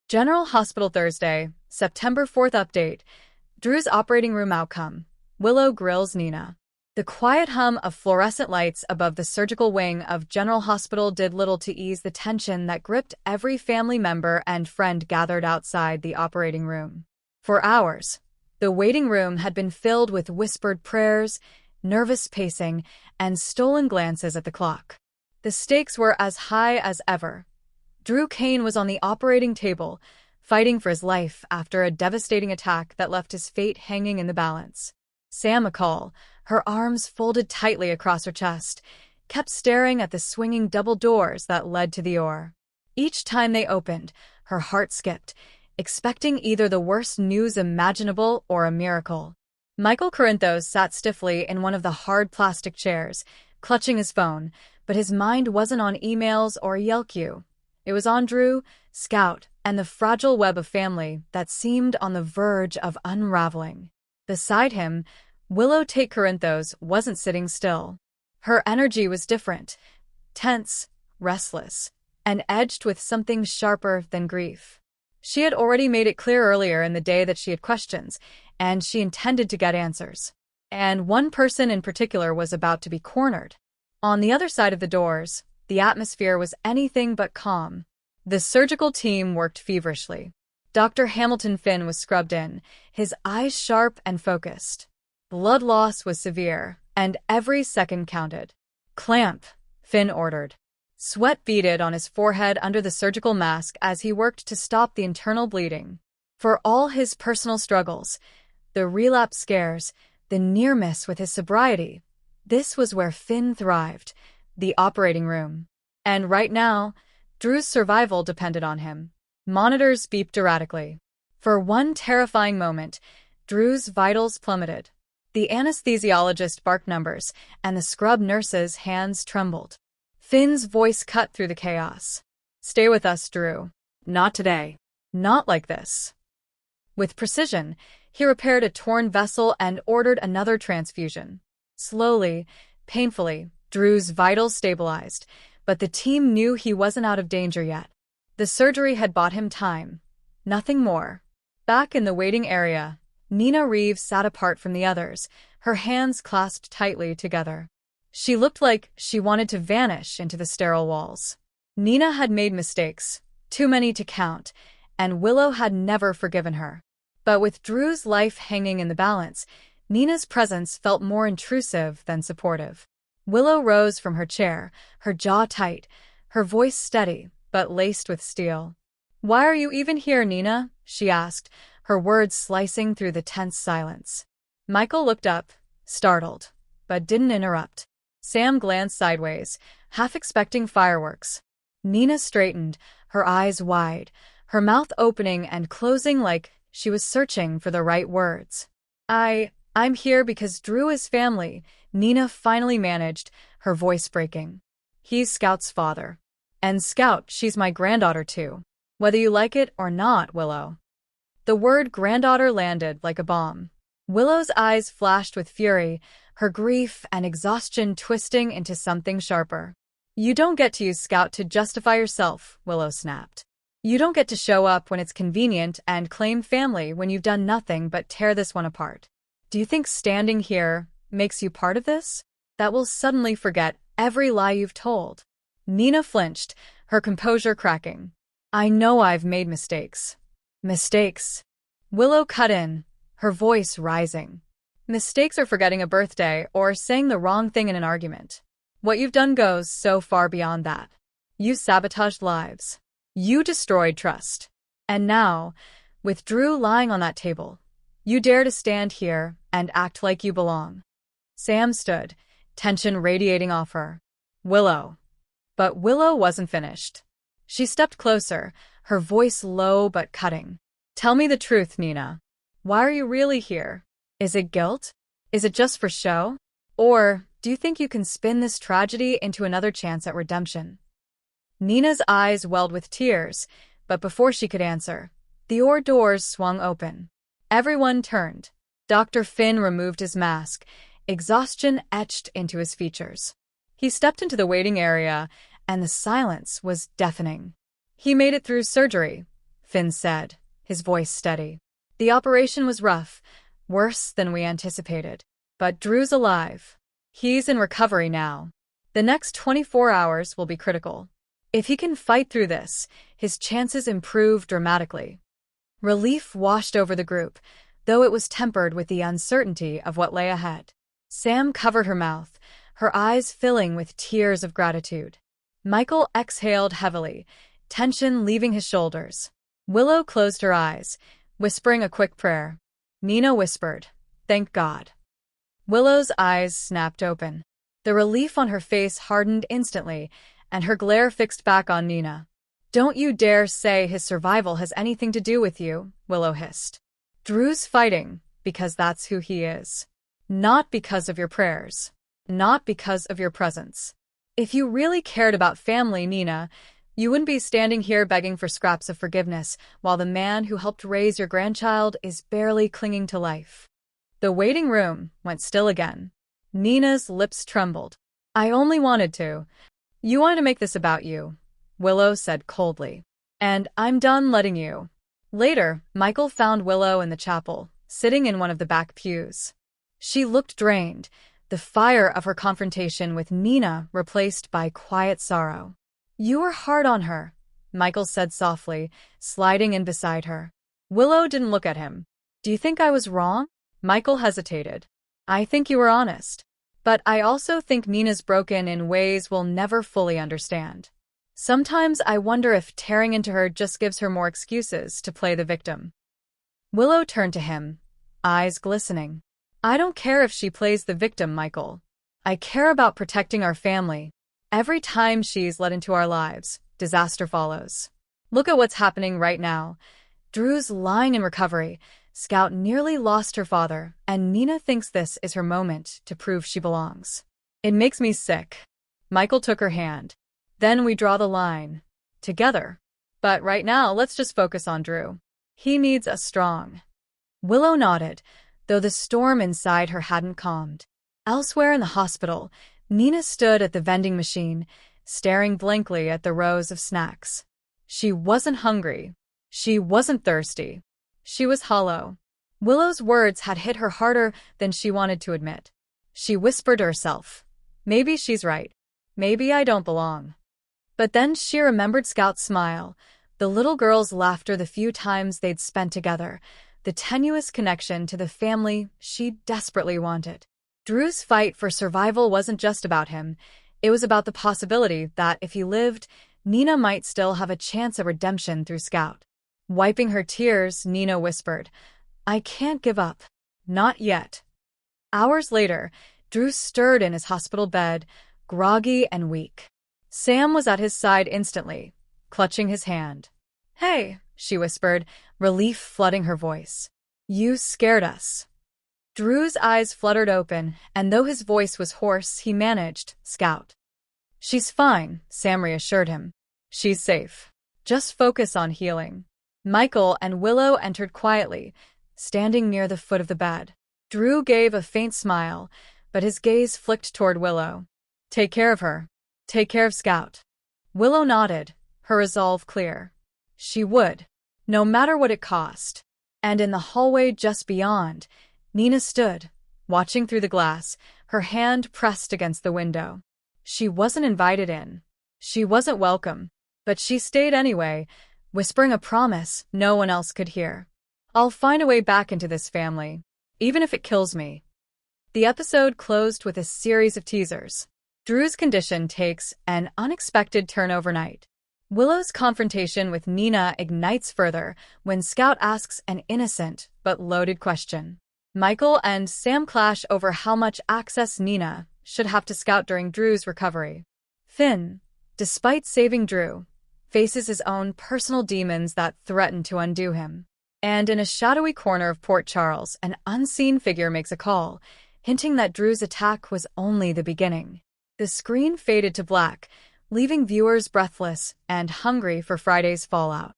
General Hospital Thursday, September 4th update. Drew's operating room outcome. Willow grills Nina. The quiet hum of fluorescent lights above the surgical wing of General Hospital did little to ease the tension that gripped every family member and friend gathered outside the operating room. For hours, the waiting room had been filled with whispered prayers, nervous pacing, and stolen glances at the clock. The stakes were as high as ever. Drew Kane was on the operating table, fighting for his life after a devastating attack that left his fate hanging in the balance. Sam McCall, her arms folded tightly across her chest, kept staring at the swinging double doors that led to the OR. Each time they opened, her heart skipped, expecting either the worst news imaginable or a miracle. Michael Corinthos sat stiffly in one of the hard plastic chairs, clutching his phone, but his mind wasn't on emails or a Yell queue. It was on Drew, Scout, and the fragile web of family that seemed on the verge of unraveling. Beside him, Willow Tate Corinthos wasn't sitting still. Her energy was different, tense, restless, and edged with something sharper than grief. She had already made it clear earlier in the day that she had questions, and she intended to get answers. And one person in particular was about to be cornered. On the other side of the doors, the atmosphere was anything but calm. The surgical team worked feverishly. Dr. Hamilton Finn was scrubbed in, his eyes sharp and focused. Blood loss was severe, and every second counted. "Clamp," Finn ordered. Sweat beaded on his forehead under the surgical mask as he worked to stop the internal bleeding. For all his personal struggles, the relapse scares, the near miss with his sobriety, this was where Finn thrived, the operating room. And right now, Drew's survival depended on him. Monitors beeped erratically. For one terrifying moment, Drew's vitals plummeted. The anesthesiologist barked numbers, and the scrub nurse's hands trembled. Finn's voice cut through the chaos. "Stay with us, Drew. Not today. Not like this." With precision, he repaired a torn vessel and ordered another transfusion. Slowly, painfully, Drew's vitals stabilized, but the team knew he wasn't out of danger yet. The surgery had bought him time. Nothing more. Back in the waiting area, Nina Reeves sat apart from the others, her hands clasped tightly together. She looked like she wanted to vanish into the sterile walls. Nina had made mistakes, too many to count, and Willow had never forgiven her. But with Drew's life hanging in the balance, Nina's presence felt more intrusive than supportive. Willow rose from her chair, her jaw tight, her voice steady, but laced with steel. "Why are you even here, Nina?" she asked, her words slicing through the tense silence. Michael looked up, startled, but didn't interrupt. Sam glanced sideways, half expecting fireworks. Nina straightened, her eyes wide, her mouth opening and closing like she was searching for the right words. I'm here because Drew is family," Nina finally managed, her voice breaking. "He's Scout's father. And Scout, she's my granddaughter too. Whether you like it or not, Willow." The word granddaughter landed like a bomb. Willow's eyes flashed with fury, her grief and exhaustion twisting into something sharper. "You don't get to use Scout to justify yourself," Willow snapped. "You don't get to show up when it's convenient and claim family when you've done nothing but tear this one apart. Do you think standing here makes you part of this? That will suddenly forget every lie you've told." Nina flinched, her composure cracking. "I know I've made mistakes." "Mistakes?" Willow cut in, her voice rising. "Mistakes are forgetting a birthday or saying the wrong thing in an argument. What you've done goes so far beyond that. You sabotaged lives. You destroyed trust. And now, with Drew lying on that table, you dare to stand here and act like you belong." Sam stood, tension radiating off her. "Willow." But Willow wasn't finished. She stepped closer, her voice low but cutting. "Tell me the truth, Nina. Why are you really here? Is it guilt? Is it just for show? Or do you think you can spin this tragedy into another chance at redemption?" Nina's eyes welled with tears, but before she could answer, the OR doors swung open. Everyone turned. Dr. Finn removed his mask, exhaustion etched into his features. He stepped into the waiting area, and the silence was deafening. He made it through surgery, Finn said, his voice steady. The operation was rough, worse than we anticipated. But Drew's alive. He's in recovery now. The next 24 hours will be critical. If he can fight through this, his chances improve dramatically. Relief washed over the group, though it was tempered with the uncertainty of what lay ahead. Sam covered her mouth, her eyes filling with tears of gratitude. Michael exhaled heavily, tension leaving his shoulders. Willow closed her eyes, whispering a quick prayer. Nina whispered, "Thank God." Willow's eyes snapped open. The relief on her face hardened instantly, and her glare fixed back on Nina. "Don't you dare say his survival has anything to do with you," Willow hissed. "Drew's fighting because that's who he is. Not because of your prayers. Not because of your presence. If you really cared about family, Nina, you wouldn't be standing here begging for scraps of forgiveness while the man who helped raise your grandchild is barely clinging to life." The waiting room went still again. Nina's lips trembled. "I only wanted to. You wanted to make this about you," Willow said coldly. "And I'm done letting you." Later, Michael found Willow in the chapel, sitting in one of the back pews. She looked drained, the fire of her confrontation with Nina replaced by quiet sorrow. "You were hard on her," Michael said softly, sliding in beside her. Willow didn't look at him. "Do you think I was wrong?" Michael hesitated. "I think you were honest. But I also think Nina's broken in ways we'll never fully understand. Sometimes I wonder if tearing into her just gives her more excuses to play the victim." Willow turned to him, eyes glistening. "I don't care if she plays the victim, Michael. I care about protecting our family. Every time she's let into our lives, disaster follows. Look at what's happening right now. Drew's lying in recovery. Scout nearly lost her father, and Nina thinks this is her moment to prove she belongs. It makes me sick." Michael took her hand. "Then we draw the line. Together. But right now, let's just focus on Drew. He needs us strong." Willow nodded, though the storm inside her hadn't calmed. Elsewhere in the hospital, Nina stood at the vending machine, staring blankly at the rows of snacks. She wasn't hungry. She wasn't thirsty. She was hollow. Willow's words had hit her harder than she wanted to admit. She whispered to herself, "Maybe she's right. Maybe I don't belong." But then she remembered Scout's smile, the little girl's laughter the few times they'd spent together, the tenuous connection to the family she desperately wanted. Drew's fight for survival wasn't just about him. It was about the possibility that if he lived, Nina might still have a chance at redemption through Scout. Wiping her tears, Nina whispered, "I can't give up. Not yet." Hours later, Drew stirred in his hospital bed, groggy and weak. Sam was at his side instantly, clutching his hand. "Hey," she whispered, relief flooding her voice. "You scared us." Drew's eyes fluttered open, and though his voice was hoarse, he managed, "Scout." "She's fine," Sam reassured him. "She's safe. Just focus on healing." Michael and Willow entered quietly, standing near the foot of the bed. Drew gave a faint smile, but his gaze flicked toward Willow. "Take care of her. Take care of Scout." Willow nodded, her resolve clear. She would, no matter what it cost. And in the hallway just beyond, Nina stood, watching through the glass, her hand pressed against the window. She wasn't invited in. She wasn't welcome, but she stayed anyway, whispering a promise no one else could hear. "I'll find a way back into this family, even if it kills me." The episode closed with a series of teasers. Drew's condition takes an unexpected turn overnight. Willow's confrontation with Nina ignites further when Scout asks an innocent but loaded question. Michael and Sam clash over how much access Nina should have to Scout during Drew's recovery. Finn, despite saving Drew, faces his own personal demons that threaten to undo him. And in a shadowy corner of Port Charles, an unseen figure makes a call, hinting that Drew's attack was only the beginning. The screen faded to black, leaving viewers breathless and hungry for Friday's fallout.